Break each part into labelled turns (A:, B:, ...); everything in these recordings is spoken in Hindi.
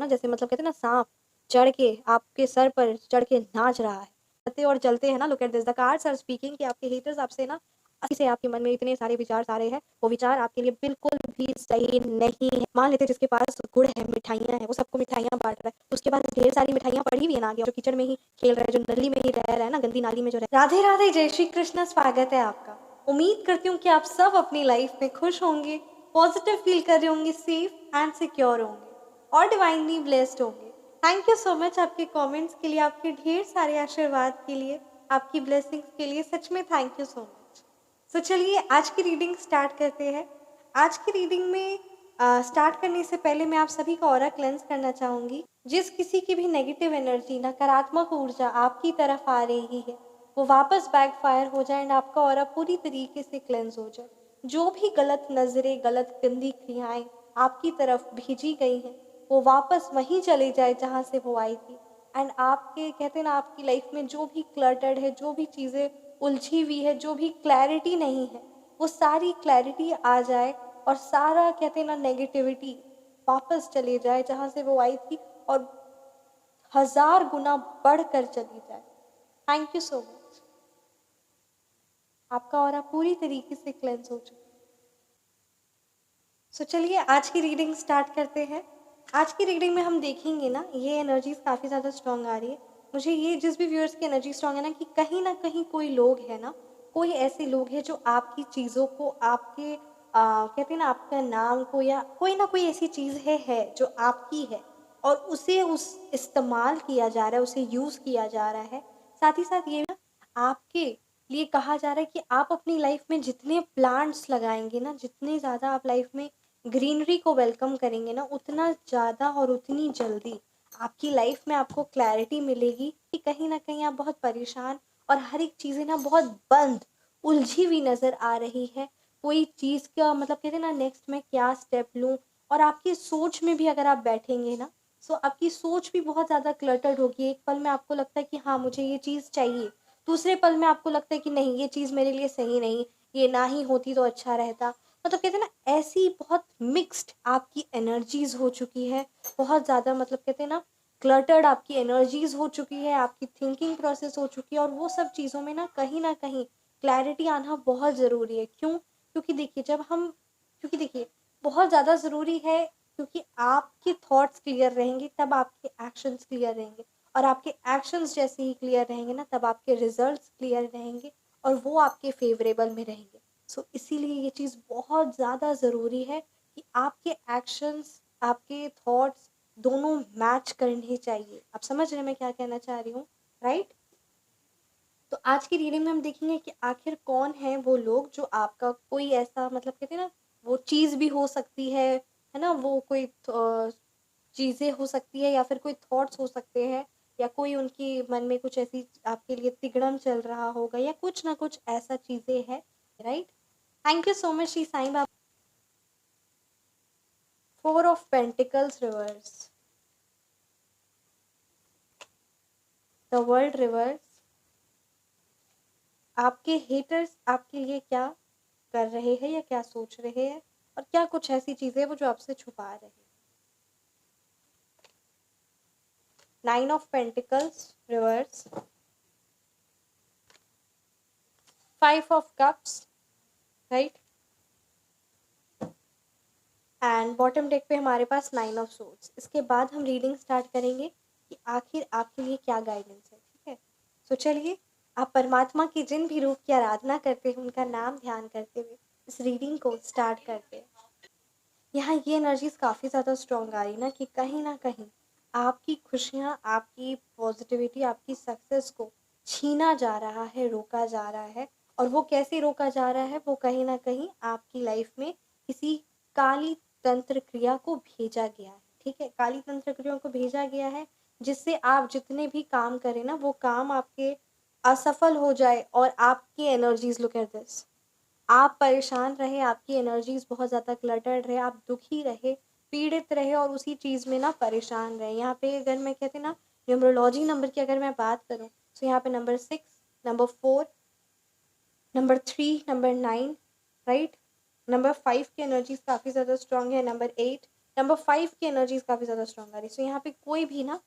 A: ना, जैसे मतलब कहते हैं ना सांप चढ़ के आपके सर पर चढ़ के नाच रहा है, आते और चलते हैं ना। Look at this, the cards are speaking कि आपके हेटर्स आपसे ना अभी से आपके मन में इतने सारे विचार सारे हैं, वो विचार आपके लिए बिल्कुल भी सही नहीं है। मान लेते जिसके पास गुड़ है, मिठाइयाँ हैं, वो सबको मिठाइयाँ बांट रहा है, उसके पास ढेर सारी मिठाइयाँ पड़ी हुई है ना आगे, जो किचन में ही खेल रहा है, जो नली में ही रह रहा है ना, गंदी नाली में जो रह। राधे राधे, जय श्री कृष्ण, स्वागत है आपका। उम्मीद करती हूँ कि आप सब अपनी लाइफ में खुश होंगे, पॉजिटिव फील कर रहे होंगे, सेफ एंड सिक्योर होंगे और डिवाइनली ब्लेस्ड होंगे। थैंक यू सो मच आपके कमेंट्स के लिए, आपके ढेर सारे आशीर्वाद के लिए, आपकी ब्लेसिंग्स के लिए, सच में थैंक यू सो मच। तो चलिए आज की रीडिंग स्टार्ट करते हैं। आज की रीडिंग में स्टार्ट करने से पहले मैं आप सभी का ऑरा क्लेंस करना चाहूंगी। जिस किसी की भी नेगेटिव एनर्जी, नकारात्मक ऊर्जा आपकी तरफ आ रही है, वो वापस बैकफायर हो जाए एंड आपका ऑरा पूरी तरीके से क्लेंस हो जाए। जो भी गलत नजरें, गलत गंदी क्रियाएं आपकी तरफ भेजी गई हैं, वो वापस वहीं चले जाए जहाँ से वो आई थी। एंड आपके कहते हैं ना, आपकी लाइफ में जो भी क्लटर्ड है, जो भी चीज़ें उलझी हुई है, जो भी क्लैरिटी नहीं है, वो सारी क्लैरिटी आ जाए और सारा कहते हैं ना नेगेटिविटी वापस चले जाए जहाँ से वो आई थी और 1000 गुना बढ़कर चली जाए। Thank you so much. आपका ऑरा पूरी तरीके से क्लेंस हो चुका है। सो चलिए आज की रीडिंग स्टार्ट करते हैं। आज की रीडिंग में हम देखेंगे ना, ये एनर्जीज काफ़ी ज़्यादा स्ट्रॉन्ग आ रही है। मुझे ये जिस भी व्यूअर्स की एनर्जी स्ट्रॉन्ग है ना, कि कहीं ना कहीं कोई लोग है ना, कोई ऐसे लोग हैं जो आपकी चीज़ों को, आपके कहते हैं ना, आपका नाम को, या कोई ना कोई ऐसी चीज़ है जो आपकी है और उसे उस इस्तेमाल किया जा रहा है, उसे यूज़ किया जा रहा है। साथ ही साथ ये ना आपके लिए कहा जा रहा है कि आप अपनी लाइफ में जितने प्लांट्स लगाएंगे ना, जितने ज़्यादा आप लाइफ में ग्रीनरी को वेलकम करेंगे ना, उतना ज़्यादा और उतनी जल्दी आपकी लाइफ में आपको क्लैरिटी मिलेगी कि कहीं ना कहीं आप बहुत परेशान और हर एक चीज़ें ना बहुत बंद, उलझी हुई नज़र आ रही है। कोई चीज़ का मतलब कहते हैं ना, नेक्स्ट मैं क्या स्टेप लूँ। और आपकी सोच में भी अगर आप बैठेंगे ना, सो आपकी सोच भी बहुत ज़्यादा क्लटर्ड होगी। एक पल में आपको लगता है कि हाँ मुझे ये चीज़ चाहिए, दूसरे पल में आपको लगता है कि नहीं ये चीज़ मेरे लिए सही नहीं, ये ना ही होती तो अच्छा रहता। मतलब कहते हैं ना, ऐसी बहुत मिक्स्ड आपकी एनर्जीज हो चुकी है, बहुत ज़्यादा मतलब कहते हैं ना क्लटर्ड आपकी एनर्जीज हो चुकी है, आपकी थिंकिंग प्रोसेस हो चुकी है। और वो सब चीज़ों में ना कहीं क्लैरिटी आना बहुत ज़रूरी है। क्यों? क्योंकि देखिए जब हम, क्योंकि देखिए बहुत ज़्यादा ज़रूरी है, क्योंकि आपके थॉट्स क्लियर रहेंगे तब आपके एक्शंस क्लियर रहेंगे, और आपके एक्शंस जैसे ही क्लियर रहेंगे ना, तब आपके रिजल्ट्स क्लियर रहेंगे और वो आपके फेवरेबल में रहेंगे। सो इसीलिए ये चीज़ बहुत ज़्यादा ज़रूरी है कि आपके एक्शंस, आपके थॉट्स दोनों मैच करने चाहिए। आप समझ रहे हैं मैं क्या कहना चाह रही हूँ, राइट? तो आज की रीडिंग में हम देखेंगे कि आखिर कौन है वो लोग जो आपका कोई ऐसा मतलब कहते हैं ना, वो चीज़ भी हो सकती है ना, वो कोई चीज़ें हो सकती है, या फिर कोई थॉट्स हो सकते हैं, या कोई उनकी मन में कुछ ऐसी आपके लिए तिगड़म चल रहा होगा, या कुछ ना कुछ ऐसा चीज़ें है, right? Thank you so much Shri Sai Baba. 4 of pentacles reverse, the world reverse. आपके हेटर्स आपके लिए क्या कर रहे हैं या क्या सोच रहे हैं, और क्या कुछ ऐसी चीजें वो जो आपसे छुपा रहे हैं। 9 of pentacles reverse, 5 of cups, right, and bottom deck पे हमारे पास 9 ऑफ सोर्ड्स। इसके बाद हम रीडिंग स्टार्ट करेंगे कि आखिर आपके लिए क्या गाइडेंस है, ठीक है? तो चलिए, आप परमात्मा की जिन भी रूप की आराधना करते हैं उनका नाम ध्यान करते हुए इस रीडिंग को स्टार्ट करते हैं। यहाँ ये एनर्जीज काफ़ी ज़्यादा स्ट्रॉन्ग आ रही ना, कि कहीं ना कहीं आपकी खुशियाँ, आपकी पॉजिटिविटी, आपकी सक्सेस को छीना जा रहा है, रोका जा रहा है। और वो कैसे रोका जा रहा है? वो कहीं ना कहीं आपकी लाइफ में किसी काली तंत्र क्रिया को भेजा गया है, ठीक है? काली तंत्र क्रिया को भेजा गया है जिससे आप जितने भी काम करें ना, वो काम आपके असफल हो जाए और आपकी एनर्जीज, लुक एट दिस, आप परेशान रहे, आपकी एनर्जीज बहुत ज़्यादा क्लटर्ड रहे, आप दुखी रहे, पीड़ित रहे और उसी चीज़ में ना परेशान रहे। यहाँ पे अगर मैं कहते ना न्यूमरोलॉजी नंबर की अगर मैं बात करूँ, तो यहाँ पे number 6, number 4, number 3, number 9, right, number 5 की एनर्जीज काफ़ी ज़्यादा स्ट्रॉन्ग है, नंबर 8, नंबर 5 की एनर्जीज काफ़ी ज़्यादा स्ट्रॉन्ग आ रही है। सो यहाँ पे कोई भी ना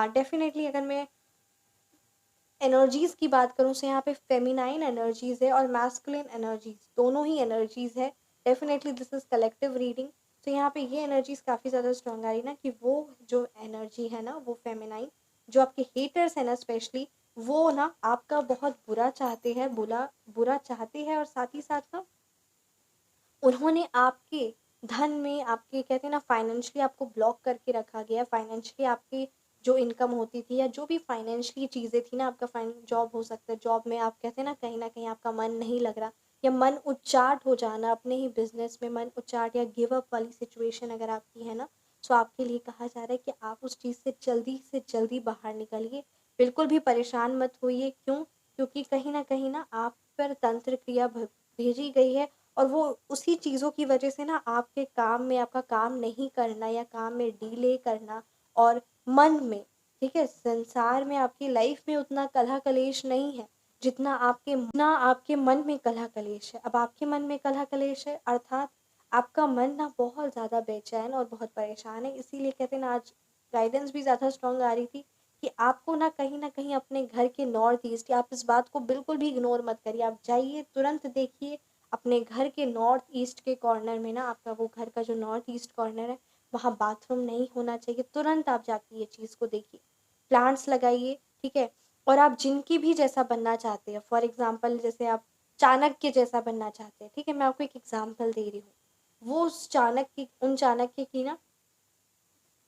A: डेफिनेटली अगर मैं एनर्जीज की बात करूँ तो यहाँ पे फेमिनाइन एनर्जीज है और मैस्कुलिन एनर्जीज, दोनों ही एनर्जीज है। Definitely this is collective reading. तो यहाँ पे ये एनर्जीज काफ़ी ज़्यादा स्ट्रॉन्ग आ रही ना कि वो जो एनर्जी है ना, वो फेमिनाइन, जो आपके हेटर्स है ना स्पेशली, वो ना आपका बहुत बुरा चाहते हैं, बुरा बुरा चाहते हैं, और साथ ही साथ ना उन्होंने आपके धन में, आपके कहते हैं ना फाइनेंशियली आपको ब्लॉक करके रखा गया है। फाइनेंशियली आपकी जो इनकम होती थी या जो भी फाइनेंशियली चीज़ें थी ना, आपका फाइन जॉब हो सकता है, जॉब में आप कहते हैं ना कहीं आपका मन नहीं लग रहा, या मन उच्चाट हो जाना, अपने ही बिजनेस में मन उच्चाट या गिव अप वाली सिचुएशन अगर आपकी है ना, तो आपके लिए कहा जा रहा है कि आप उस चीज़ से जल्दी बाहर निकलिए। बिल्कुल भी परेशान मत होइए। क्यों? क्योंकि कहीं ना आप पर तंत्र क्रिया भेजी गई है, और वो उसी चीज़ों की वजह से ना आपके काम में, आपका काम नहीं करना या काम में डिले करना, और मन में, ठीक है, संसार में आपकी लाइफ में उतना कलह कलेश नहीं है जितना आपके मन में कलह कलेश है। अब आपके मन में कलह कलेश है, अर्थात आपका मन ना बहुत ज़्यादा बेचैन और बहुत परेशान है। इसीलिए कहते हैं ना, आज गाइडेंस भी ज़्यादा स्ट्रांग आ रही थी कि आपको ना कहीं अपने घर के नॉर्थ ईस्ट, आप इस बात को बिल्कुल भी इग्नोर मत करिए, आप जाइए तुरंत देखिए अपने घर के नॉर्थ ईस्ट के कॉर्नर में ना, आपका वो घर का जो नॉर्थ ईस्ट कॉर्नर है, वहाँ बाथरूम नहीं होना चाहिए। तुरंत आप जाके ये चीज़ को देखिए, प्लांट्स लगाइए, ठीक है। और आप जिनकी भी जैसा बनना चाहते हैं, फॉर एग्जाम्पल जैसे आप चाणक्य जैसा बनना चाहते हैं, ठीक है, मैं आपको एक एग्जाम्पल दे रही हूँ। वो उन चाणक्य की ना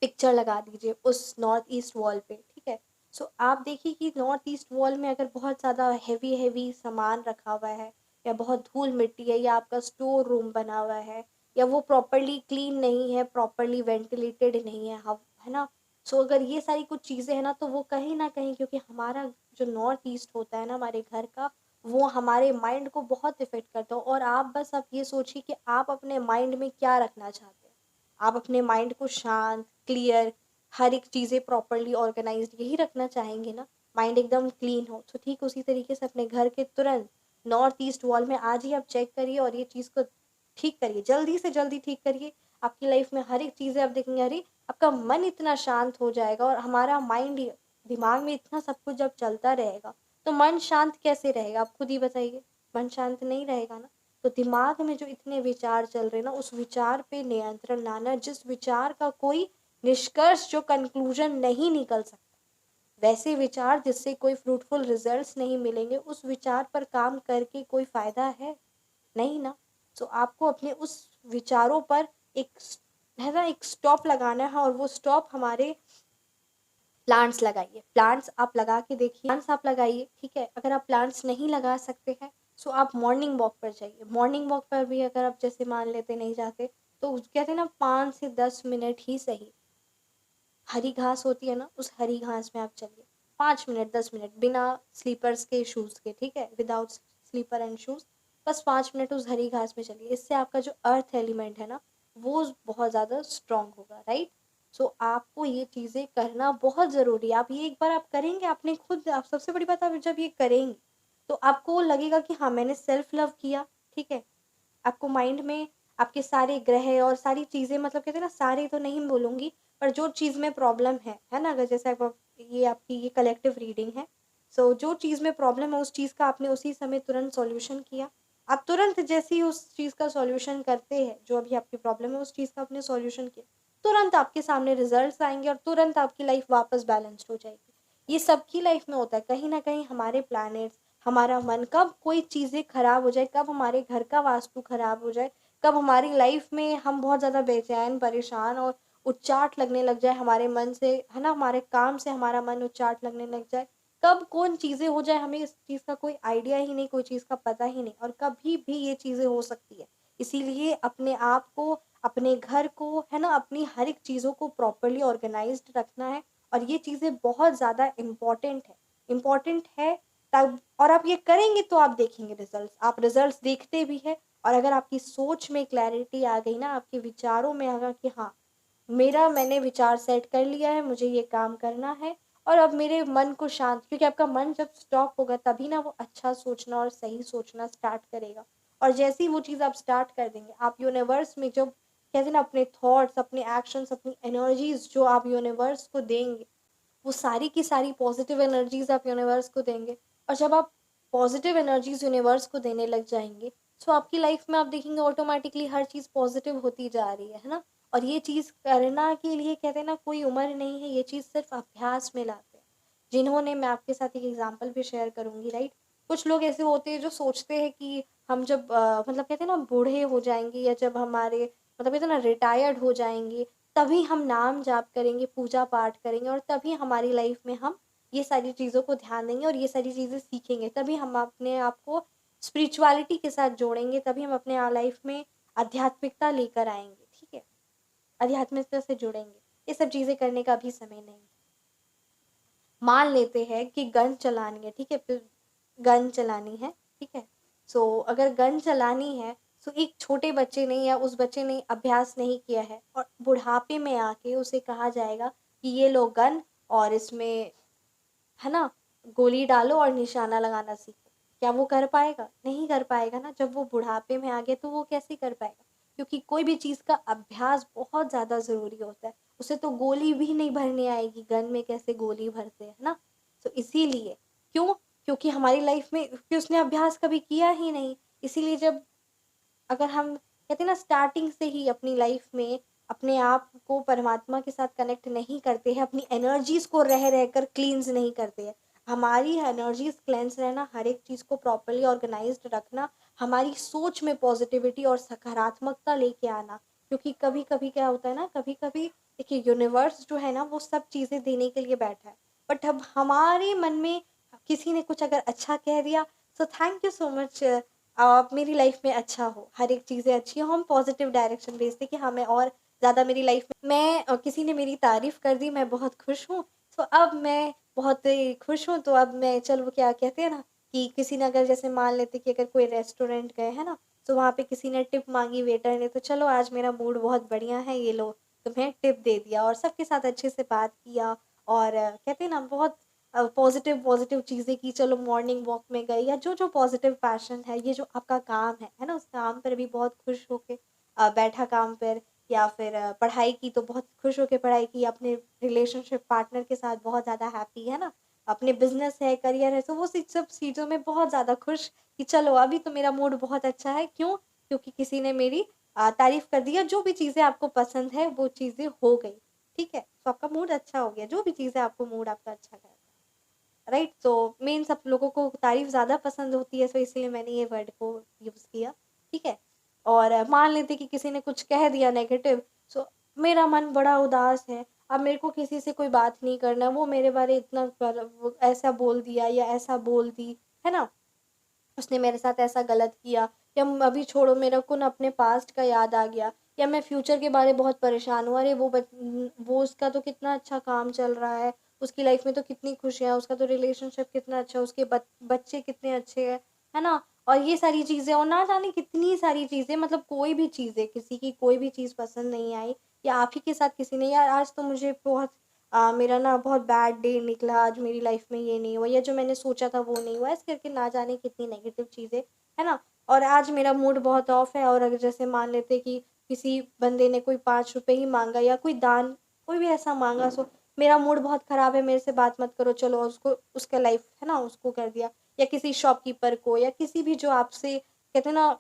A: पिक्चर लगा दीजिए उस नॉर्थ ईस्ट वॉल पे, ठीक है। सो आप देखिए कि नॉर्थ ईस्ट वॉल में अगर बहुत ज़्यादा हैवी हैवी सामान रखा हुआ है, या बहुत धूल मिट्टी है, या आपका स्टोर रूम बना हुआ है, या वो प्रॉपरली क्लीन नहीं है, प्रॉपरली वेंटिलेटेड नहीं है, हव है ना। सो अगर ये सारी कुछ चीज़ें हैं ना, तो वो कहीं ना कहीं, क्योंकि हमारा जो नॉर्थ ईस्ट होता है ना हमारे घर का, वो हमारे माइंड को बहुत इफेक्ट करता है। और आप बस आप ये सोचिए कि आप अपने माइंड में क्या रखना चाहते हैं। आप अपने माइंड को शांत, क्लियर, हर एक चीज़ें प्रॉपरली ऑर्गेनाइज्ड यही रखना चाहेंगे ना, माइंड एकदम क्लीन हो। तो ठीक उसी तरीके से अपने घर के तुरंत नॉर्थ ईस्ट वॉल में आज ही आप चेक करिए और ये चीज़ को ठीक करिए, जल्दी से जल्दी ठीक करिए। आपकी लाइफ में हर एक चीज़ें आप देखेंगे, अरे आपका मन इतना शांत हो जाएगा, और हमारा माइंड, दिमाग में इतना सब कुछ जब चलता रहेगा, तो मन शांत कैसे रहेगा, आप खुद ही बताइए। मन शांत नहीं रहेगा ना। तो दिमाग में जो इतने विचार चल रहे हैं ना, उस विचार पे नियंत्रण लाना, जिस विचार का कोई निष्कर्ष, जो कंक्लूजन नहीं निकल सकता, वैसे विचार जिससे कोई फ्रूटफुल रिजल्ट्स नहीं मिलेंगे, उस विचार पर काम करके कोई फायदा है नहीं ना। तो आपको अपने उस विचारों पर एक है ना एक स्टॉप लगाना है, और वो स्टॉप हमारे प्लांट्स लगाइए। प्लांट्स आप लगा के देखिए, प्लांट्स आप लगाइए, ठीक है। अगर आप प्लांट्स नहीं लगा सकते हैं, सो आप मॉर्निंग वॉक पर जाइए। मॉर्निंग वॉक पर भी अगर आप जैसे मान लेते नहीं जाते, तो कहते हैं ना 5 से 10 मिनट ही सही, हरी घास होती है ना, उस हरी घास में आप चलिए 5 मिनट 10 मिनट, बिना स्लीपर्स के, शूज़ के, ठीक है, विदाउट स्लीपर एंड शूज़, बस 5 मिनट उस हरी घास में चलिए। इससे आपका जो अर्थ एलिमेंट है ना, वो बहुत ज़्यादा स्ट्रांग होगा, राइट। सो आपको ये चीज़ें करना बहुत ज़रूरी है। आप ये एक बार आप करेंगे, आपने खुद, आप सबसे बड़ी बात, आप जब ये करेंगे तो आपको लगेगा कि हाँ मैंने सेल्फ लव किया, ठीक है। आपको माइंड में आपके सारे ग्रह और सारी चीज़ें, मतलब कहते हैं ना, सारे तो नहीं बोलूँगी, पर जो चीज़ में प्रॉब्लम है ना, अगर जैसे ये आपकी ये कलेक्टिव रीडिंग है। सो जो चीज़ में प्रॉब्लम है, उस चीज़ का आपने उसी समय तुरंत सॉल्यूशन किया। आप तुरंत जैसे ही उस चीज़ का सॉल्यूशन करते हैं, जो अभी आपकी प्रॉब्लम है, उस चीज़ का आपने सॉल्यूशन किया, तुरंत आपके सामने रिजल्ट्स आएंगे, और तुरंत आपकी लाइफ वापस बैलेंस्ड हो जाएगी। ये सबकी लाइफ में होता है। कहीं ना कहीं हमारे प्लैनेट्स, हमारा मन, कब कोई चीज़ें खराब हो जाए, कब हमारे घर का वास्तु खराब हो जाए, कब हमारी लाइफ में हम बहुत ज़्यादा बेचैन, परेशान और उच्चाट लगने लग जाए हमारे मन से, है ना, हमारे काम से हमारा मन उच्चाट लगने लग जाए, कब कौन चीज़ें हो जाए, हमें इस चीज़ का कोई आइडिया ही नहीं, कोई चीज़ का पता ही नहीं, और कभी भी ये चीज़ें हो सकती है। इसीलिए अपने आप को, अपने घर को, है ना, अपनी हर एक चीज़ों को प्रॉपरली ऑर्गेनाइज्ड रखना है। और ये चीज़ें बहुत ज़्यादा इम्पॉर्टेंट है तब, और आप ये करेंगे तो आप देखेंगे रिजल्ट्स, आप रिजल्ट्स देखते भी है। और अगर आपकी सोच में क्लैरिटी आ गई ना, आपके विचारों में आ गया कि हाँ, मैंने विचार सेट कर लिया है, मुझे ये काम करना है, और अब मेरे मन को शांत, क्योंकि आपका मन जब स्टॉप होगा तभी ना वो अच्छा सोचना और सही सोचना स्टार्ट करेगा। और जैसे ही वो चीज़ आप स्टार्ट कर देंगे, आप यूनिवर्स में जब कहते हैं ना, अपने थॉट्स, अपने एक्शंस, अपनी एनर्जीज जो आप यूनिवर्स को देंगे, वो सारी की सारी पॉजिटिव एनर्जीज आप यूनिवर्स को देंगे। और जब आप पॉजिटिव एनर्जीज यूनिवर्स को देने लग जाएंगे, तो आपकी लाइफ में आप देखेंगे ऑटोमेटिकली हर चीज़ पॉजिटिव होती जा रही है ना। और ये चीज़ करना के लिए कहते हैं ना, कोई उम्र नहीं है, ये चीज़ सिर्फ अभ्यास में लाते हैं। जिन्होंने, मैं आपके साथ एक एग्जांपल भी शेयर करूंगी, राइट। कुछ लोग ऐसे होते हैं जो सोचते हैं कि हम जब मतलब कहते हैं ना बूढ़े हो जाएंगे, या जब हमारे मतलब कहते हैं ना रिटायर्ड हो जाएंगे, तभी हम नाम जाप करेंगे, पूजा पाठ करेंगे, और तभी हमारी लाइफ में हम ये सारी चीज़ों को ध्यान देंगे और ये सारी चीज़ें सीखेंगे, तभी हम अपने आप को स्पिरिचुअलिटी के साथ जोड़ेंगे, तभी हम अपने लाइफ में आध्यात्मिकता लेकर आएंगे, ठीक है, आध्यात्मिकता से जुड़ेंगे। ये सब चीज़ें करने का अभी समय नहीं। मान लेते हैं कि गन चलानी है, ठीक है, फिर गन चलानी है, ठीक है। सो अगर गन चलानी है, तो एक छोटे बच्चे ने या उस बच्चे ने अभ्यास नहीं किया है, और बुढ़ापे में आके उसे कहा जाएगा कि ये लो गन, और इसमें, है ना, गोली डालो और निशाना लगाना सीखो। क्या वो कर पाएगा? नहीं कर पाएगा ना। जब वो बुढ़ापे में आ गया तो वो कैसे कर पाएगा? क्योंकि कोई भी चीज़ का अभ्यास बहुत ज़्यादा ज़रूरी होता है। उसे तो गोली भी नहीं भरने आएगी, गन में कैसे गोली भरते हैं ना। तो इसीलिए, क्यों? क्योंकि हमारी लाइफ में, क्योंकि उसने अभ्यास कभी किया ही नहीं। इसीलिए जब, अगर हम कहते हैं ना स्टार्टिंग से ही अपनी लाइफ में अपने आप को परमात्मा के साथ कनेक्ट नहीं करते हैं, अपनी एनर्जीज को रह रहकर क्लींस नहीं करते हैं। हमारी एनर्जीज क्लेंस रहना, हर एक चीज़ को प्रॉपरली ऑर्गेनाइज्ड रखना, हमारी सोच में पॉजिटिविटी और सकारात्मकता लेके आना। क्योंकि कभी कभी क्या होता है ना, कभी कभी देखिए यूनिवर्स जो है ना वो सब चीज़ें देने के लिए बैठा है, बट अब हमारे मन में किसी ने कुछ अगर अच्छा कह दिया, so thank you so much, आप मेरी लाइफ में अच्छा हो, हर एक चीज़ें अच्छी हो, हम पॉजिटिव डायरेक्शन भेजते कि हमें और ज़्यादा मेरी लाइफ में, मैं किसी ने मेरी तारीफ़ कर दी, मैं बहुत खुश हूँ, तो अब मैं बहुत ही खुश हूँ, तो अब मैं, चलो क्या कहते हैं ना, कि किसी ने अगर, जैसे मान लेते कि अगर कोई रेस्टोरेंट गए है ना, तो वहाँ पे किसी ने टिप मांगी वेटर ने, तो चलो आज मेरा मूड बहुत बढ़िया है, ये लो तुम्हें टिप दे दिया, और सबके साथ अच्छे से बात किया, और कहते हैं ना बहुत पॉजिटिव पॉजिटिव चीज़ें की, चलो मॉर्निंग वॉक में गए, या जो जो पॉजिटिव पैशन है, ये जो आपका काम है ना, उस काम पर भी बहुत खुश होके बैठा काम पर, या फिर पढ़ाई की तो बहुत खुश होके पढ़ाई की, अपने रिलेशनशिप पार्टनर के साथ बहुत ज़्यादा हैप्पी, है ना, अपने बिजनेस है, करियर है, तो वो सब चीज़ों में बहुत ज़्यादा खुश, कि चलो अभी तो मेरा मूड बहुत अच्छा है, क्यों? क्योंकि किसी ने मेरी तारीफ कर दिया, जो भी चीज़ें आपको पसंद है वो चीज़ें हो गई, ठीक है, तो आपका मूड अच्छा हो गया, जो भी चीज़ें आपको मूड आपका अच्छा कर, राइट। तो मेन सब लोगों को तारीफ ज़्यादा पसंद होती है, तो इसलिए मैंने ये वर्ड को यूज़ किया, ठीक है। और मान लेते कि किसी ने कुछ कह दिया नेगेटिव, सो मेरा मन बड़ा उदास है, अब मेरे को किसी से कोई बात नहीं करना, वो मेरे बारे इतना वो ऐसा बोल दिया या ऐसा बोल दी, है ना, उसने मेरे साथ ऐसा गलत किया, या अभी छोड़ो, मेरे को ना अपने पास्ट का याद आ गया, या मैं फ्यूचर के बारे में बहुत परेशान हूँ, अरे वो उसका तो कितना अच्छा काम चल रहा है, उसकी लाइफ में तो कितनी खुशियाँ, उसका तो रिलेशनशिप कितना अच्छा, उसके बच्चे कितने अच्छे हैं, है ना। और ये सारी चीज़ें, और ना जाने कितनी सारी चीज़ें, मतलब कोई भी चीज़ें, किसी की कोई भी चीज़ पसंद नहीं आई, या आप ही के साथ किसी ने, यार आज तो मुझे बहुत मेरा ना बहुत बैड डे निकला, आज मेरी लाइफ में ये नहीं हुआ, या जो मैंने सोचा था वो नहीं हुआ, ऐसे करके ना जाने कितनी नेगेटिव चीज़ें, है ना। और आज मेरा मूड बहुत ऑफ है, और अगर जैसे मान लेते कि किसी बंदे ने कोई 5 रुपए ही मांगा, या कोई दान, कोई भी ऐसा मांगा, सो मेरा मूड बहुत ख़राब है, मेरे से बात मत करो, चलो उसको, उसका लाइफ है ना, उसको कर दिया। या किसी शॉपकीपर को, या किसी भी जो आपसे कहते हैं ना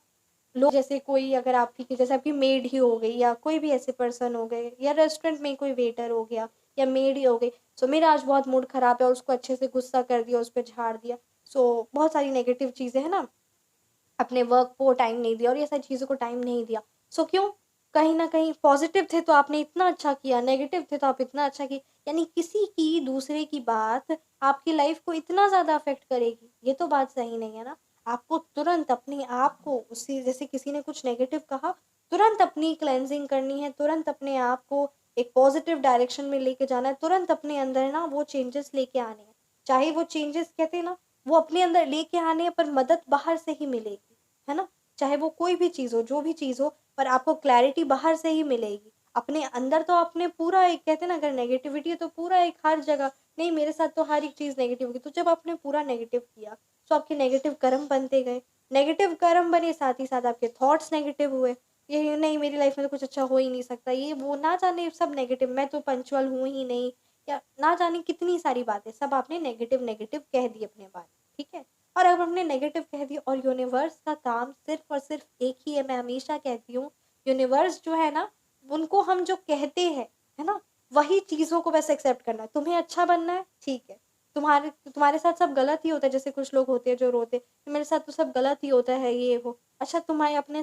A: लोग, जैसे कोई अगर आपकी, जैसे आपकी मेड ही हो गई, या कोई भी ऐसे पर्सन हो गए, या रेस्टोरेंट में कोई वेटर हो गया, या मेड ही हो गई, सो मेरा आज बहुत मूड खराब है, और उसको अच्छे से गुस्सा कर दिया, उस पर झाड़ दिया, सो बहुत सारी नेगेटिव चीज़ें है ना, अपने वर्क को टाइम नहीं दिया, और ये सारी चीज़ों को टाइम नहीं दिया, सो क्यों? कहीं ना कहीं पॉजिटिव थे तो आपने इतना अच्छा किया, नेगेटिव थे तो आप इतना अच्छा किया, यानी किसी की, दूसरे की बात आपकी लाइफ को इतना ज़्यादा अफेक्ट करेगी, ये तो बात सही नहीं है ना। आपको तुरंत अपने आप को, उसी जैसे किसी ने कुछ नेगेटिव कहा, तुरंत अपनी क्लेंजिंग करनी है, तुरंत अपने आप को एक पॉजिटिव डायरेक्शन में लेके जाना है, तुरंत अपने अंदर ना वो चेंजेस लेके आने हैं। चाहे वो चेंजेस कहते हैं ना, वो अपने अंदर लेके आने हैं, पर मदद बाहर से ही मिलेगी, है ना। चाहे वो कोई भी चीज़ हो, जो भी चीज़ हो, पर आपको क्लैरिटी बाहर से ही मिलेगी। अपने अंदर तो आपने पूरा एक, कहते हैं ना, अगर नेगेटिविटी है तो पूरा एक हर जगह, नहीं मेरे साथ तो हर एक चीज़ नेगेटिव होगी, तो जब आपने पूरा नेगेटिव किया, तो आपके नेगेटिव कर्म बनते गए, नेगेटिव कर्म बने, साथ ही साथ आपके थॉट्स नेगेटिव हुए, ये नहीं, मेरी लाइफ में तो कुछ अच्छा हो ही नहीं सकता, ये वो ना जाने सब नेगेटिव, मैं तो पंक्चुअल हूँ ही नहीं, या ना जाने कितनी सारी बातें सब आपने नेगेटिव नेगेटिव कह दी अपने बारे में, ठीक है। और अब हमने नेगेटिव कह दी, और यूनिवर्स का काम सिर्फ और सिर्फ एक ही है, मैं हमेशा कहती हूँ, यूनिवर्स जो है ना, उनको हम जो कहते हैं, है ना, वही चीज़ों को वैसे एक्सेप्ट करना है। तुम्हें अच्छा बनना है, ठीक है, तुम्हारे तुम्हारे साथ सब गलत ही होता है, जैसे कुछ लोग होते हैं जो रोते हैं, मेरे साथ तो सब गलत ही होता है, ये वो, अच्छा तुम्हारे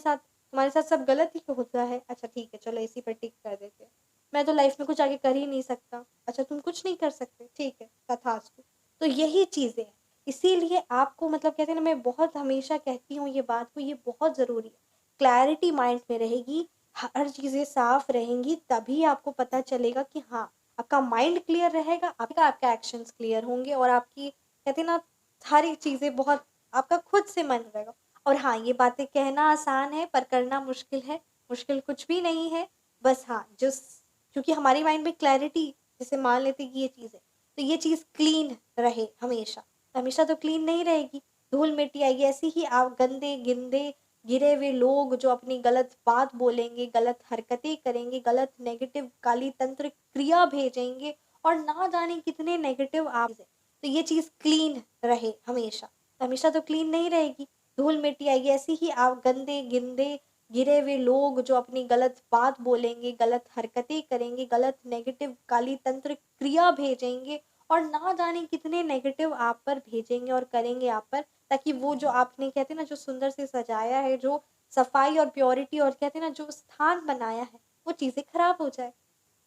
A: साथ सब गलत ही होता है, अच्छा ठीक है, चलो इसी पर टिक कर देते हैं। मैं तो लाइफ में कुछ आगे कर ही नहीं सकता, अच्छा तुम कुछ नहीं कर सकते, ठीक है, तथास्तु। तो यही चीज़ें हैं, इसीलिए आपको मतलब कहते हैं ना, मैं बहुत हमेशा कहती हूँ ये बात को, ये बहुत ज़रूरी है। क्लैरिटी माइंड में रहेगी, हर चीज़ें साफ रहेंगी, तभी आपको पता चलेगा कि हाँ, आपका माइंड क्लियर रहेगा, आपका एक्शंस क्लियर होंगे, और आपकी कहते हैं ना, सारी चीज़ें बहुत आपका खुद से मन रहेगा। और हाँ, ये बातें कहना आसान है पर करना मुश्किल है, मुश्किल कुछ भी नहीं है। बस हाँ, क्योंकि हमारी माइंड में क्लैरिटी, जैसे मान लेते हैं कि ये चीज़ है, तो ये चीज़ क्लीन रहे हमेशा, हमेशा तो क्लीन नहीं रहेगी, धूल मिट्टी आएगी, ऐसे ही आप गंदे गिंदे गिरे हुए लोग जो अपनी गलत बात बोलेंगे, गलत हरकतें करेंगे, गलत नेगेटिव काली तंत्र क्रिया भेजेंगे, और ना जाने कितने नेगेटिव आप, तो ये चीज़ क्लीन रहे हमेशा, हमेशा तो क्लीन नहीं रहेगी, धूल मिट्टी आएगी, ऐसे ही आप गंदे गिंदे गिरे हुए लोग जो अपनी गलत बात बोलेंगे, गलत हरकतें करेंगे, गलत नेगेटिव काली तंत्र क्रिया भेजेंगे, और ना जाने कितने नेगेटिव आप पर भेजेंगे और करेंगे आप पर, ताकि वो जो आपने कहते हैं ना, जो सुंदर से सजाया है, जो सफाई और प्योरिटी और कहते हैं ना, जो स्थान बनाया है, वो चीज़ें खराब हो जाए।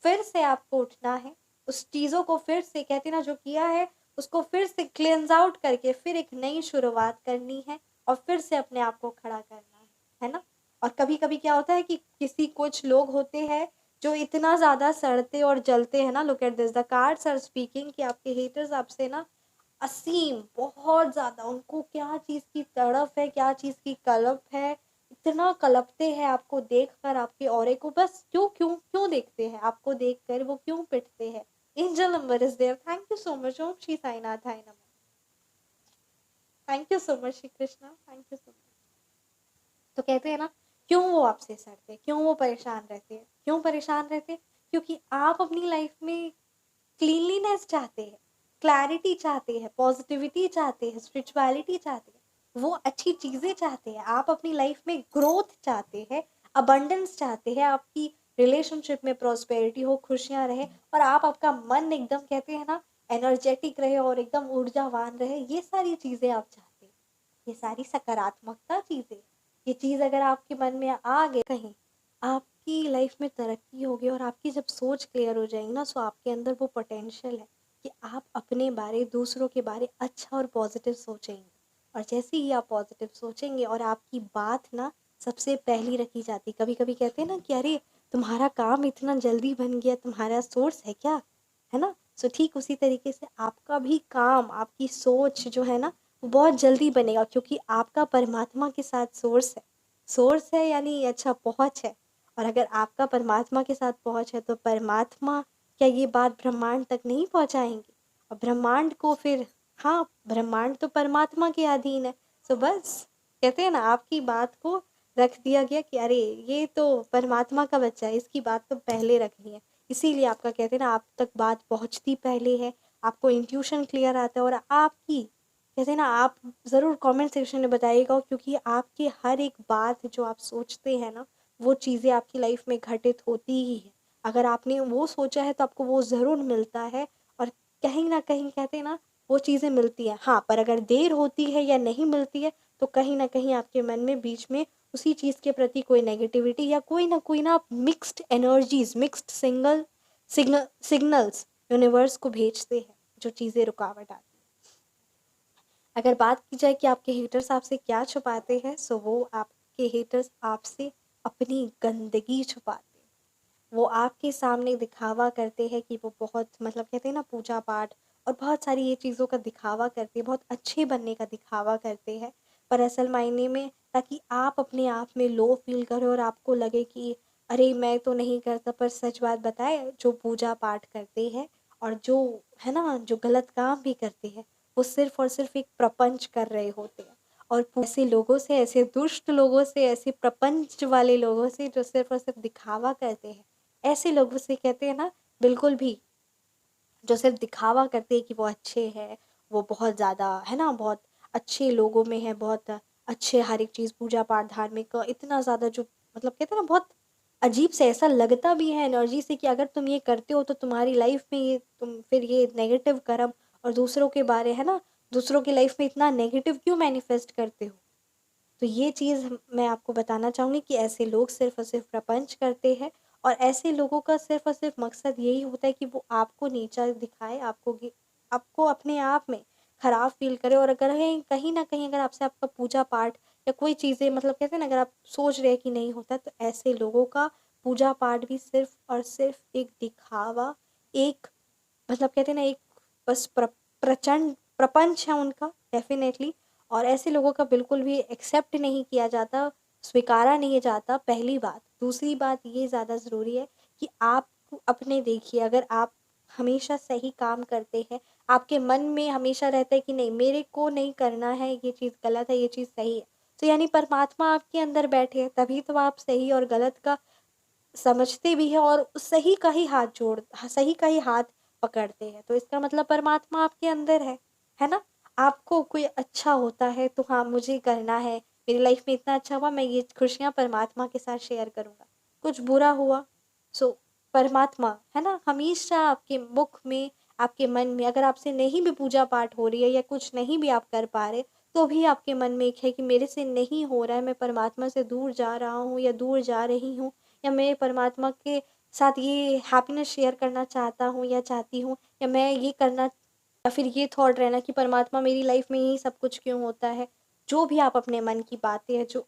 A: फिर से आपको उठना है, उस चीज़ों को फिर से कहते हैं ना, जो किया है उसको फिर से क्लेंज आउट करके फिर एक नई शुरुआत करनी है, और फिर से अपने आप को खड़ा करना है ना। और कभी कभी क्या होता है कि किसी कुछ लोग होते हैं जो इतना ज़्यादा सड़ते और जलते हैं ना, look at this, the cards are speaking, कि आपके हेटर्स आपसे ना असीम बहुत ज़्यादा, उनको क्या चीज़ की तड़प है, क्या चीज़ की कलप है, इतना कलपते हैं आपको देखकर, आपके ऑरे को, बस क्यों क्यों क्यों देखते हैं आपको देखकर, वो क्यों पिटते हैं। Angel number is there, thank you so much, Om Shri Sainath हाय नमः, thank you so much Shri Krishna, thank you so much. तो कहते हैं ना, क्यों वो आपसे सड़ते हैं, क्यों वो परेशान रहते हैं, क्यों परेशान रहते हैं, क्योंकि आप अपनी लाइफ में क्लीनलीनेस चाहते हैं, क्लैरिटी चाहते हैं, पॉजिटिविटी चाहते हैं, स्पिरिचुअलिटी चाहते हैं, वो अच्छी चीज़ें चाहते हैं, आप अपनी लाइफ में ग्रोथ चाहते हैं, अबंडेंस चाहते हैं, आपकी रिलेशनशिप में प्रॉस्पेरिटी हो, खुशियाँ रहे, और आपका मन एकदम कहते हैं ना एनर्जेटिक रहे और एकदम ऊर्जावान रहे, ये सारी चीज़ें आप चाहते हैं, ये सारी सकारात्मकता चीज़ें, ये चीज़ अगर आपके मन में आ गए कहीं, आपकी लाइफ में तरक्की होगी, और आपकी जब सोच क्लियर हो जाएगी ना, सो आपके अंदर वो पोटेंशियल है कि आप अपने बारे, दूसरों के बारे अच्छा और पॉजिटिव सोचेंगे, और जैसे ही आप पॉजिटिव सोचेंगे और आपकी बात ना सबसे पहली रखी जाती, कभी कभी कहते हैं ना कि अरे तुम्हारा काम इतना जल्दी बन गया, तुम्हारा सोर्स है क्या, है ना। सो ठीक उसी तरीके से आपका भी काम, आपकी सोच जो है ना, वो बहुत जल्दी बनेगा, क्योंकि आपका परमात्मा के साथ सोर्स है यानी अच्छा पहुँच है। और अगर आपका परमात्मा के साथ पहुँच है, तो परमात्मा क्या ये बात ब्रह्मांड तक नहीं पहुँचाएंगे, और ब्रह्मांड को फिर, हाँ, ब्रह्मांड तो परमात्मा के अधीन है। सो बस कहते हैं ना, आपकी बात को रख दिया गया कि अरे ये तो परमात्मा का बच्चा है, इसकी बात तो पहले रखनी है, इसीलिए आपका कहते हैं ना, आप तक बात पहुँचती पहले है, आपको इंट्यूशन क्लियर आता है, और आपकी कहते हैं ना, आप ज़रूर कमेंट सेक्शन में बताइएगा, क्योंकि आपकी हर एक बात जो आप सोचते हैं ना, वो चीज़ें आपकी लाइफ में घटित होती ही है। अगर आपने वो सोचा है तो आपको वो ज़रूर मिलता है, और कहीं ना कहीं कहते हैं ना, वो चीज़ें मिलती हैं, हाँ, पर अगर देर होती है या नहीं मिलती है, तो कहीं ना कहीं आपके मन में बीच में उसी चीज़ के प्रति कोई नेगेटिविटी या कोई ना mixed energies, mixed signals universe को भेजते हैं, जो चीज़ें रुकावट आती हैं। अगर बात की जाए कि आपके हेटर्स आपसे क्या छुपाते हैं, सो वो आपके हेटर्स आपसे अपनी गंदगी छुपाते हैं। वो आपके सामने दिखावा करते हैं कि वो बहुत मतलब कहते हैं ना पूजा पाठ और बहुत सारी ये चीज़ों का दिखावा करते हैं, बहुत अच्छे बनने का दिखावा करते हैं, पर असल मायने में ताकि आप अपने आप में लो फील करें और आपको लगे कि अरे मैं तो नहीं करता। पर सच बात बताए, जो पूजा पाठ करते हैं और जो है ना जो गलत काम भी करते हैं, वो सिर्फ और सिर्फ एक प्रपंच कर रहे होते हैं। और ऐसे लोगों से, ऐसे दुष्ट लोगों से, ऐसे प्रपंच वाले लोगों से जो सिर्फ और सिर्फ दिखावा करते हैं, ऐसे लोगों से कहते हैं ना, बिल्कुल भी, जो सिर्फ दिखावा करते हैं कि वो अच्छे हैं, वो बहुत ज़्यादा है ना, बहुत अच्छे लोगों में है, बहुत अच्छे, हर एक चीज़ पूजा पाठ धार्मिक इतना ज़्यादा, जो मतलब कहते हैं ना, बहुत अजीब से ऐसा लगता भी है एनर्जी से कि अगर तुम ये करते हो तो तुम्हारी लाइफ में ये, तुम फिर ये नेगेटिव कर्म और दूसरों के बारे, है ना, दूसरों की लाइफ में इतना नेगेटिव क्यों मैनिफेस्ट करते हो। तो ये चीज़ मैं आपको बताना चाहूँगी कि ऐसे लोग सिर्फ़ और सिर्फ़ प्रपंच करते हैं, और ऐसे लोगों का सिर्फ़ और सिर्फ़ मकसद यही होता है कि वो आपको नीचा दिखाए, आपको अपने आप में ख़राब फ़ील करे, और अगर कहीं कहीं न कहीं अगर आपसे आपका पूजा-पाठ या कोई चीज़ें, मतलब कहते हैं ना, अगर आप सोच रहे हैं कि नहीं होता, तो ऐसे लोगों का पूजा-पाठ भी सिर्फ़ और सिर्फ़ एक दिखावा, एक, मतलब कहते हैं ना, एक बस प्रचंड प्रपंच है उनका, डेफ़िनेटली। और ऐसे लोगों का बिल्कुल भी एक्सेप्ट नहीं किया जाता, स्वीकारा नहीं जाता, पहली बात। दूसरी बात ये ज़्यादा ज़रूरी है कि आप अपने देखिए, अगर आप हमेशा सही काम करते हैं, आपके मन में हमेशा रहता है कि नहीं, मेरे को नहीं करना है, ये चीज़ गलत है, ये चीज़ सही है। तो यानी परमात्मा आपके अंदर बैठे हैं, तभी तो आप सही और गलत का समझते भी हैं, और सही का ही सही का ही हाथ पकड़ते हैं। तो इसका मतलब परमात्मा आपके अंदर है ना? आपको कोई अच्छा होता है तो हाँ, मुझे करना है, मेरी लाइफ में इतना अच्छा हुआ, मैं ये खुशियाँ परमात्मा के साथ शेयर करूँगा। कुछ बुरा हुआ, सो परमात्मा, है ना, हमेशा आपके मुख में, आपके मन में, अगर आपसे नहीं भी पूजा पाठ हो रही है या कुछ नहीं भी आप कर पा रहे, तो भी आपके मन में एक है कि मेरे से नहीं हो रहा है, मैं परमात्मा से दूर जा रहा हूँ या दूर जा रही हूँ, या मैं परमात्मा के साथ ये हैप्पीनेस शेयर करना चाहता हूँ या चाहती हूँ, या मैं ये करना, या फिर ये थॉट रहना कि परमात्मा मेरी लाइफ में यही सब कुछ क्यों होता है। जो भी आप अपने मन की बातें हैं, जो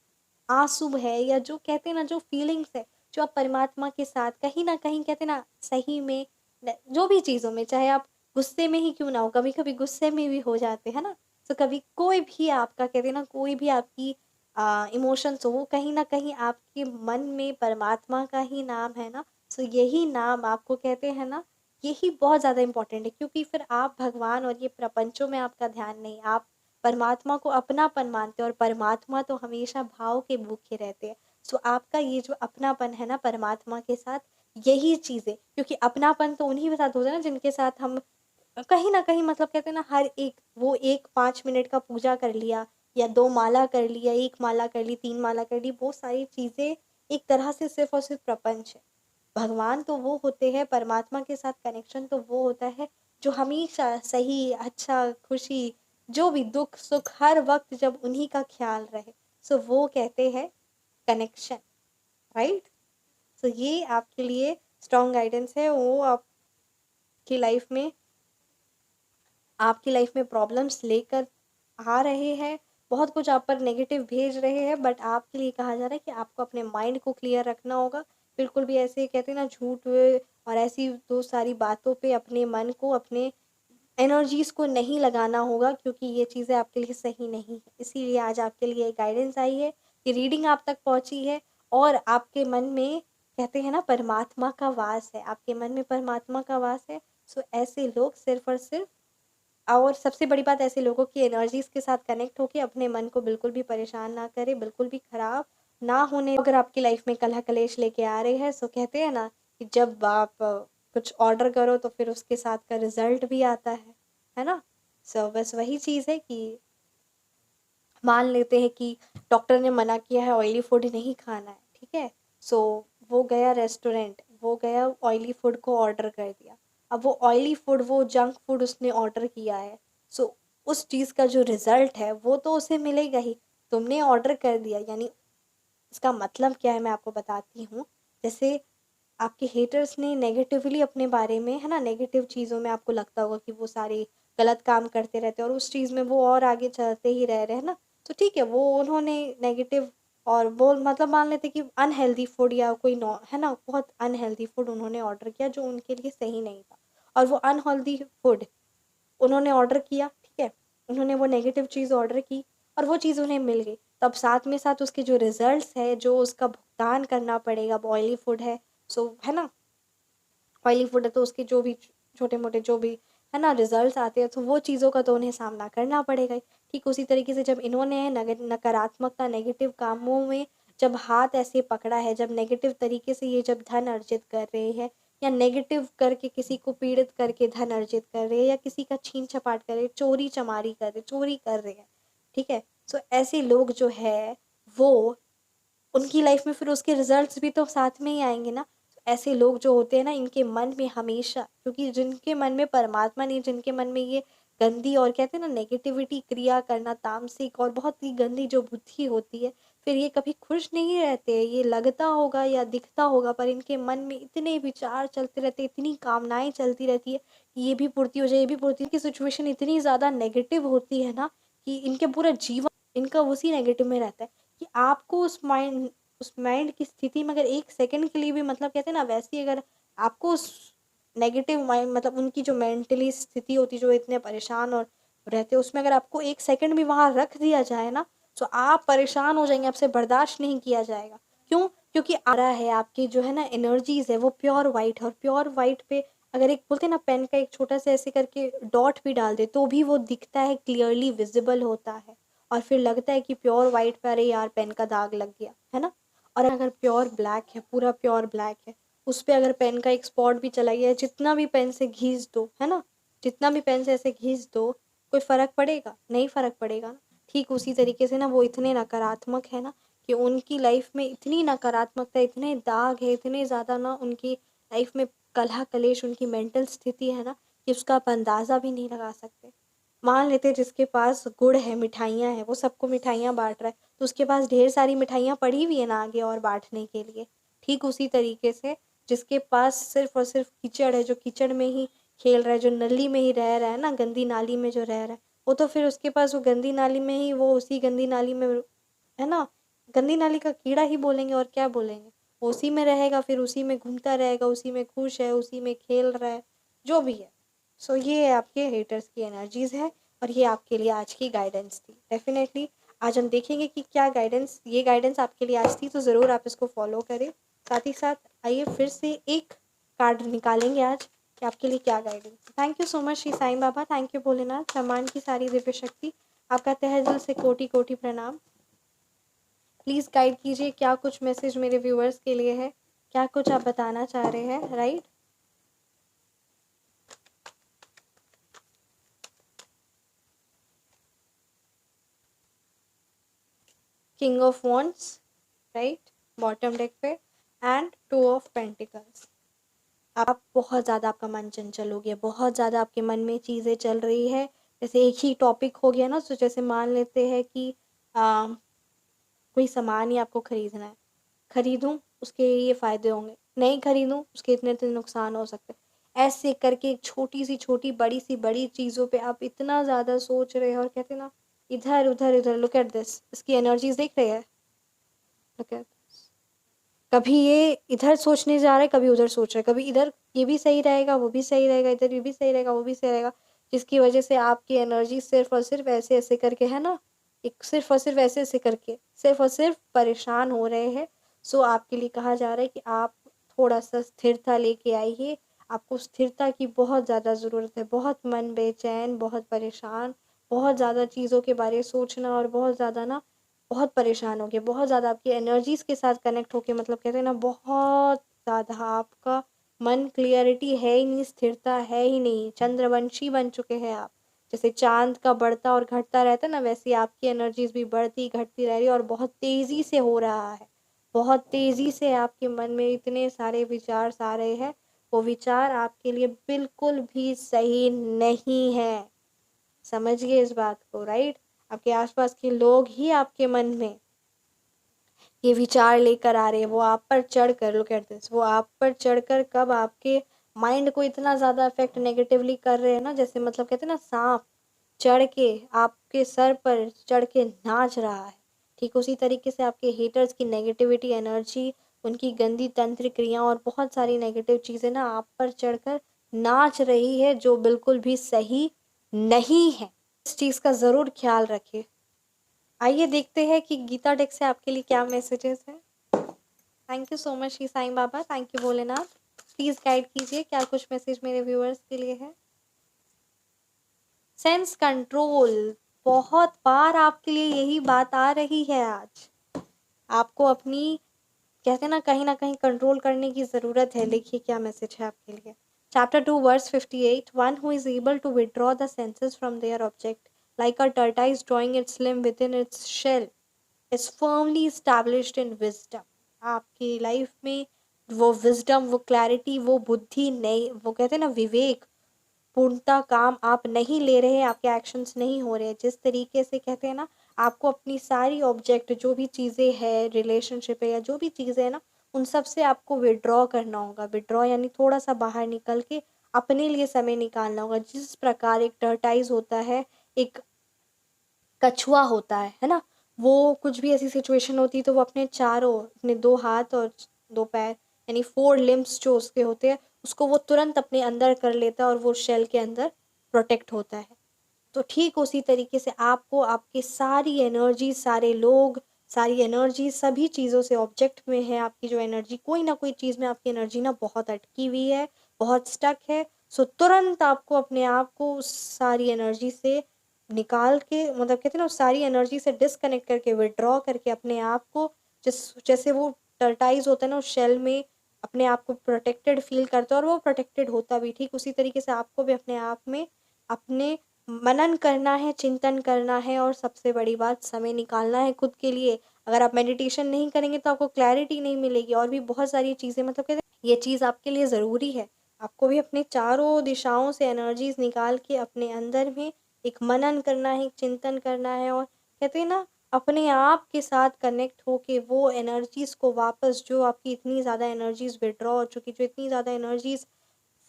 A: आँसू है, या जो कहते हैं ना, जो फीलिंग्स है, जो आप परमात्मा के साथ कहीं न कहीं कहते हैं ना, सही में जो भी चीज़ों में, चाहे आप गुस्से में ही क्यों ना हो, कभी-कभी गुस्से में भी हो जाते हैं ना। तो कभी कोई भी आपका कहते हैं ना, कोई भी आपकी इमोशंस हो, वो कहीं न कहीं आपके मन में परमात्मा का ही नाम है ना, सो यही नाम आपको कहते हैं ना, यही बहुत ज़्यादा इम्पोर्टेंट है, क्योंकि फिर आप भगवान और ये प्रपंचों में आपका ध्यान नहीं, आप परमात्मा को अपनापन मानते हो, और परमात्मा तो हमेशा भाव के भूखे रहते हैं। सो आपका ये जो अपनापन है ना परमात्मा के साथ, यही चीज़ है, क्योंकि अपनापन तो उन्हीं के साथ होता है ना जिनके साथ हम कहीं न कहीं, मतलब कहते हैं ना, हर एक वो एक 5 मिनट का पूजा कर लिया, या 2 माला कर लिया, 1 माला कर ली, 3 माला कर ली, वो सारी चीज़ें एक तरह से सिर्फ़ और सिर्फ़ प्रपंच है। भगवान तो वो होते हैं, परमात्मा के साथ कनेक्शन तो वो होता है, जो हमेशा सही, अच्छा, खुशी, जो भी दुःख-सुख हर वक़्त जब उन्हीं का ख़्याल रहे, सो वो कहते हैं कनेक्शन, राइट? सो ये आपके लिए स्ट्रॉन्ग गाइडेंस है, वो आपकी लाइफ़ में, आपकी लाइफ में प्रॉब्लम्स लेकर आ रहे हैं, बहुत कुछ आप पर नेगेटिव भेज रहे हैं, बट आपके लिए कहा जा रहा है कि आपको अपने माइंड को क्लियर रखना होगा। बिल्कुल भी ऐसे कहते हैं ना, झूठ और ऐसी तो सारी बातों पे अपने मन को, अपने एनर्जीज़ को नहीं लगाना होगा, क्योंकि ये चीज़ें आपके लिए सही नहीं है। इसीलिए आज आपके लिए गाइडेंस आई है, कि रीडिंग आप तक पहुँची है, और आपके मन में कहते हैं ना परमात्मा का वास है, आपके मन में परमात्मा का वास है। सो ऐसे लोग सिर्फ़ और सिर्फ़, और सबसे बड़ी बात, ऐसे लोगों की एनर्जीज़ के साथ कनेक्ट होके अपने मन को बिल्कुल भी परेशान ना करें, बिल्कुल भी खराब ना होने, अगर आपकी लाइफ में कलह-कलेश लेके आ रहे हैं, सो कहते हैं ना कि जब आप कुछ ऑर्डर करो तो फिर उसके साथ का रिज़ल्ट भी आता है ना? सो बस वही चीज़ है कि मान लेते हैं कि डॉक्टर ने मना किया है ऑयली फूड नहीं खाना है, ठीक है? सो वो गया रेस्टोरेंट, वो गया ऑयली फूड को ऑर्डर कर दिया। अब वो ऑयली फूड, वो जंक फूड उसने ऑर्डर किया है, सो उस चीज़ का जो रिज़ल्ट है वो तो उसे मिलेगा ही। तुमने ऑर्डर कर दिया, यानी इसका मतलब क्या है मैं आपको बताती हूँ। जैसे आपके हेटर्स ने नेगेटिवली अपने बारे में, है ना, नेगेटिव चीज़ों में आपको लगता होगा कि वो सारे गलत काम करते रहते हैं, और उस चीज़ में वो और आगे चलते ही रह रहे हैं ना, तो ठीक है, वो उन्होंने नेगेटिव, और वो मतलब मान लेते कि अनहेल्दी फूड, या कोई नौ है ना, बहुत अनहेल्दी फूड उन्होंने ऑर्डर किया जो उनके लिए सही नहीं था, और वो अनहेल्दी फूड उन्होंने ऑर्डर किया, ठीक है? उन्होंने वो नेगेटिव चीज़ ऑर्डर की, और वो चीज़ उन्हें मिल गई। तब साथ में साथ उसके जो रिज़ल्ट्स है, जो उसका भुगतान करना पड़ेगा, अब ऑयली फूड है, है ना? ऑयली फूड है तो उसके जो भी छोटे-मोटे जो भी है ना रिज़ल्ट्स आते हैं, तो वो चीज़ों का तो उन्हें सामना करना पड़ेगा ही। ठीक उसी तरीके से जब इन्होंने नकारात्मकता नेगेटिव कामों में जब हाथ ऐसे पकड़ा है, जब नेगेटिव तरीके से ये जब धन अर्जित कर रहे हैं या नेगेटिव करके किसी को पीड़ित करके धन अर्जित कर रहे हैं या किसी का छीन छपाट कर रहे हैं, चोरी चमारी कर रहे, चोरी कर रहे हैं, ठीक है। सो ऐसे लोग जो है वो उनकी लाइफ में फिर उसके रिजल्ट्स भी तो साथ में ही आएंगे ना। ऐसे लोग जो होते हैं ना, इनके मन में हमेशा, क्योंकि जिनके मन में परमात्मा नहीं, जिनके मन में ये गंदी और कहते हैं ना नेगेटिविटी क्रिया करना, तामसिक और बहुत ही गंदी जो बुद्धि होती है, फिर ये कभी खुश नहीं रहते हैं। ये लगता होगा या दिखता होगा पर इनके मन में इतने विचार चलते रहते, इतनी कामनाएं चलती रहती है कि ये भी पूर्ति हो जाए, ये भी पूर्ति की सिचुएशन इतनी ज़्यादा नेगेटिव होती है ना कि इनके पूरा जीवन इनका उसी नेगेटिव में रहता है कि आपको उस माइंड की स्थिति में अगर एक सेकंड के लिए भी मतलब कहते हैं ना वैसी अगर आपको उस नेगेटिव माइंड मतलब उनकी जो मेंटली स्थिति होती जो इतने परेशान और रहते उसमें अगर आपको एक सेकंड भी वहाँ रख दिया जाए ना तो आप परेशान हो जाएंगे, आपसे बर्दाश्त नहीं किया जाएगा। क्यों? क्योंकि आ रहा है आपकी जो है ना एनर्जीज है वो प्योर वाइट है, और प्योर वाइट पे अगर एक बोलते हैं ना पेन का एक छोटा सा ऐसे करके डॉट भी डाल दे तो भी वो दिखता है, क्लियरली विजिबल होता है, और फिर लगता है कि प्योर वाइट पे अरे यार पेन का दाग लग गया है ना। और अगर प्योर ब्लैक है, पूरा प्योर ब्लैक है, उस पे अगर पेन का एक स्पॉट भी चला गया, जितना भी पेन से घिस दो है ना, जितना भी पेन से ऐसे घिस दो, कोई फर्क पड़ेगा? नहीं फर्क पड़ेगा ना। ठीक उसी तरीके से ना वो इतने नकारात्मक है ना कि उनकी लाइफ में इतनी नकारात्मकता, इतने दाग है, इतने ज़्यादा ना उनकी लाइफ में कलह कलेश, उनकी मेंटल स्थिति है ना कि उसका आप अंदाज़ा भी नहीं लगा सकते। मान लेते जिसके पास गुड़ है, मिठाइयाँ हैं, वो सबको मिठाइयाँ बाँट रहा है, तो उसके पास ढेर सारी मिठाइयाँ पड़ी हुई है ना आगे और बाँटने के लिए। ठीक उसी तरीके से जिसके पास सिर्फ़ और सिर्फ़ कीचड़ है, जो कीचड़ में ही खेल रहा है, जो नली में ही रह रहा है ना, गंदी नाली में जो रह रहा है, वो तो फिर उसके पास वो गंदी नाली में ही वो उसी गंदी नाली में है ना, गंदी नाली का कीड़ा ही बोलेंगे और क्या बोलेंगे। वो उसी में रहेगा, फिर उसी में घूमता रहेगा, उसी में खुश है, उसी में खेल रहा है, जो भी है। सो ये आपके हेटर्स की एनर्जीज़ है और ये आपके लिए आज की गाइडेंस थी। डेफ़िनेटली आज हम देखेंगे कि क्या गाइडेंस, ये गाइडेंस आपके लिए आज थी, तो ज़रूर आप इसको फ़ॉलो करें। साथ ही साथ आइए फिर से एक कार्ड निकालेंगे आज कि आपके लिए क्या guidance. Thank you so much Shri Sai Baba, thank you Bholenath, ब्रह्मांड की सारी दिव्य शक्ति, आपका तहे दिल से कोटि कोटि प्रणाम। प्लीज़ गाइड कीजिए क्या कुछ मैसेज मेरे व्यूअर्स के लिए है, क्या कुछ आप बताना चाह रहे हैं, right. King of wands, right, bottom deck पे, एंड टू ऑफ पेंटिकल्स। आप बहुत ज़्यादा, आपका मन चंचल हो गया, बहुत ज़्यादा आपके मन में चीज़ें चल रही है, जैसे एक ही टॉपिक हो गया ना। तो जैसे मान लेते हैं कि कोई सामान ही आपको खरीदना है, खरीदूं उसके ये फ़ायदे होंगे, नहीं खरीदूं उसके इतने इतने नुकसान हो सकते हैं। ऐसे करके एक छोटी सी छोटी, बड़ी सी बड़ी चीज़ों पे आप इतना ज़्यादा सोच रहे हैं और कहते हैं ना इधर उधर इधर। लुक एट दिस, इसकी एनर्जीज देख रहे हैं, लुक एट, कभी ये इधर सोचने जा रहे हैं, कभी उधर सोच रहे हैं, कभी इधर ये भी सही रहेगा वो भी सही रहेगा, इधर ये भी सही रहेगा वो भी सही रहेगा, जिसकी वजह से आपकी एनर्जी सिर्फ और सिर्फ ऐसे ऐसे करके है ना, एक सिर्फ और सिर्फ ऐसे ऐसे करके सिर्फ और सिर्फ परेशान हो रहे हैं। सो आपके लिए कहा जा रहा है कि आप थोड़ा सा स्थिरता लेके आइए। आपको स्थिरता की बहुत ज़्यादा ज़रूरत है, बहुत मन बेचैन, बहुत परेशान, बहुत ज़्यादा चीज़ों के बारे में सोचना और बहुत ज़्यादा ना बहुत परेशान हो गए, बहुत ज़्यादा आपकी एनर्जीज़ के साथ कनेक्ट होके मतलब कहते हैं ना बहुत ज़्यादा आपका मन क्लियरिटी है ही नहीं, स्थिरता है ही नहीं, चंद्रवंशी बन चुके हैं आप। जैसे चाँद का बढ़ता और घटता रहता है ना, वैसे आपकी एनर्जीज़ भी बढ़ती घटती रह रही है और बहुत तेज़ी से हो रहा है। बहुत तेज़ी से आपके मन में इतने सारे विचार आ रहे हैं, वो विचार आपके लिए बिल्कुल भी सही नहीं है। समझिए इस बात को, राइट। आपके आसपास के लोग ही आपके मन में ये विचार लेकर आ रहे हैं, वो आप पर चढ़ कर, लुक एट दिस, वो आप पर चढ़कर कब आपके माइंड को इतना ज़्यादा अफेक्ट नेगेटिवली कर रहे हैं ना, जैसे मतलब कहते हैं ना सांप चढ़ के आपके सर पर चढ़ के नाच रहा है। ठीक उसी तरीके से आपके हेटर्स की नेगेटिविटी एनर्जी, उनकी गंदी तंत्र क्रिया और बहुत सारी नेगेटिव चीज़ें ना आप पर चढ़कर नाच रही है, जो बिल्कुल भी सही नहीं है। इस चीज़ का ज़रूर ख्याल रखिए। आइए देखते हैं कि गीता डेक से आपके लिए क्या मैसेजेस हैं। Thank you so much Shri Sai Baba, thank you Bholenath. Please guide कीजिए क्या कुछ मैसेज मेरे व्यूअर्स के लिए है। सेंस कंट्रोल, बहुत बार आपके लिए यही बात आ रही है आज। आपको अपनी, कहते हैं ना कहीं कंट्रोल करने की ज़रूरत है। देखिए क्या मैसेज है आपके लिए। Chapter 2 verse 58, one who is able to withdraw the senses from their object like a tortoise drawing its limb within its shell is firmly established in wisdom. आपकी लाइफ में वो विजडम, वो क्लैरिटी, वो बुद्धि नहीं, वो कहते हैं ना विवेक, पूर्णतः काम आप नहीं ले रहे, आपके एक्शंस नहीं हो रहे। जिस तरीके से कहते हैं ना, आपको अपनी सारी ऑब्जेक्ट, जो भी चीज़ें हैं, रिलेशनशिप है या जो भी चीज़ें हैं ना, उन सब से आपको विड्रॉ करना होगा। विड्रॉ यानी थोड़ा सा बाहर निकल के अपने लिए समय निकालना होगा। जिस प्रकार एक टर्टाइज होता है, एक कछुआ होता है ना, वो कुछ भी ऐसी सिचुएशन होती है तो वो अपने चारों, अपने 2 हाथ और 2 पैर, यानी 4 लिम्ब्स जो उसके होते हैं, उसको वो तुरंत अपने अंदर कर लेता है और वो शेल के अंदर प्रोटेक्ट होता है। तो ठीक उसी तरीके से आपको आपकी सारी एनर्जी, सारे लोग, सारी एनर्जी सभी चीज़ों से, ऑब्जेक्ट में है आपकी जो एनर्जी, कोई ना कोई चीज़ में आपकी एनर्जी ना बहुत अटकी हुई है, बहुत स्टक है। सो तुरंत आपको अपने आप को उस सारी एनर्जी से निकाल के, मतलब कहते हैं ना, उस सारी एनर्जी से डिस्कनेक्ट करके, विड्रॉ करके अपने आप को, जैसे वो टर्टाइज होता है ना, उस शेल में अपने आप को प्रोटेक्टेड फील करता है और वो प्रोटेक्टेड होता भी। ठीक उसी तरीके से आपको भी अपने आप में अपने मनन करना है, चिंतन करना है और सबसे बड़ी बात, समय निकालना है खुद के लिए। अगर आप मेडिटेशन नहीं करेंगे तो आपको क्लैरिटी नहीं मिलेगी और भी बहुत सारी चीज़ें, मतलब कहते हैं ये चीज़ आपके लिए ज़रूरी है। आपको भी अपने चारों दिशाओं से एनर्जीज निकाल के अपने अंदर में एक मनन करना है, एक चिंतन करना है और कहते हैं ना, अपने आप के साथ कनेक्ट होके वो एनर्जीज को वापस, जो आपकी इतनी ज़्यादा एनर्जीज विड्रॉ हो चुकी, जो इतनी ज़्यादा एनर्जीज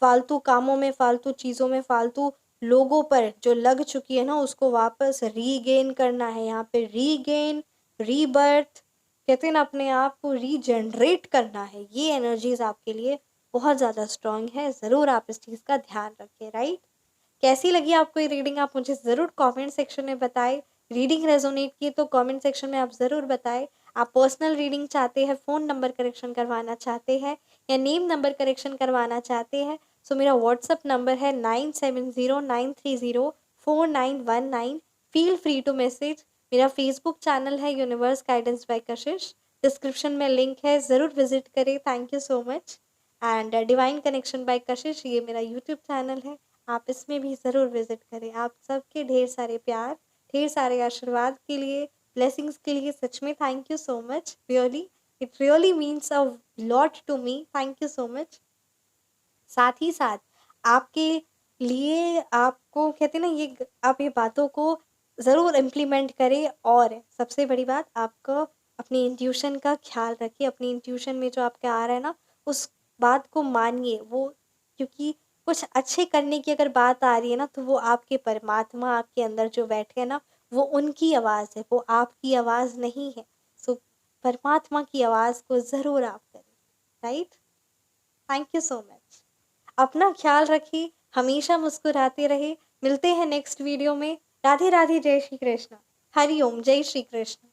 A: फालतू कामों में, फालतू चीज़ों में, फालतू लोगों पर जो लग चुकी है ना, उसको वापस रीगेन करना है। यहाँ पे रीगेन, रीबर्थ, कहते हैं ना, अपने आप को रीजनरेट करना है। ये एनर्जीज आपके लिए बहुत ज़्यादा स्ट्रांग है। ज़रूर आप इस चीज़ का ध्यान रखें, राइट। कैसी लगी आपको ये रीडिंग, आप मुझे ज़रूर कमेंट सेक्शन में बताएं। रीडिंग रेजोनेट की तो कमेंट सेक्शन में आप ज़रूर बताएं। आप पर्सनल रीडिंग चाहते हैं, फ़ोन नंबर करेक्शन करवाना चाहते हैं या नेम नंबर करेक्शन करवाना चाहते हैं, सो मेरा व्हाट्सअप नंबर है 9709304919। Feel free to message. मेरा फेसबुक चैनल है universe guidance by Kashish, description में लिंक है, ज़रूर विजिट करें। Thank you so much. And divine connection by Kashish, ये मेरा यूट्यूब चैनल है, आप इसमें भी ज़रूर विजिट करें। आप सबके ढेर सारे प्यार, ढेर सारे आशीर्वाद के लिए, ब्लेसिंग्स के लिए सच में thank you so much. Really, it really means a lot to me. Thank you so much. साथ ही साथ आपके लिए, आपको कहते हैं ना, ये आप ये बातों को ज़रूर इम्प्लीमेंट करें और सबसे बड़ी बात, आपको अपनी इंट्यूशन का ख्याल रखिए। अपनी इंट्यूशन में जो आपके आ रहा है ना, उस बात को मानिए। वो, क्योंकि कुछ अच्छे करने की अगर बात आ रही है ना, तो वो आपके परमात्मा आपके अंदर जो बैठे हैं ना, वो उनकी आवाज़ है, वो आपकी आवाज़ नहीं है। सो परमात्मा की आवाज़ को ज़रूर आप करें, right. Thank you so much. अपना ख्याल रखिए, हमेशा मुस्कुराते रहे। मिलते हैं नेक्स्ट वीडियो में। राधे राधे, जय श्री कृष्ण। हरि ओम, जय श्री कृष्ण।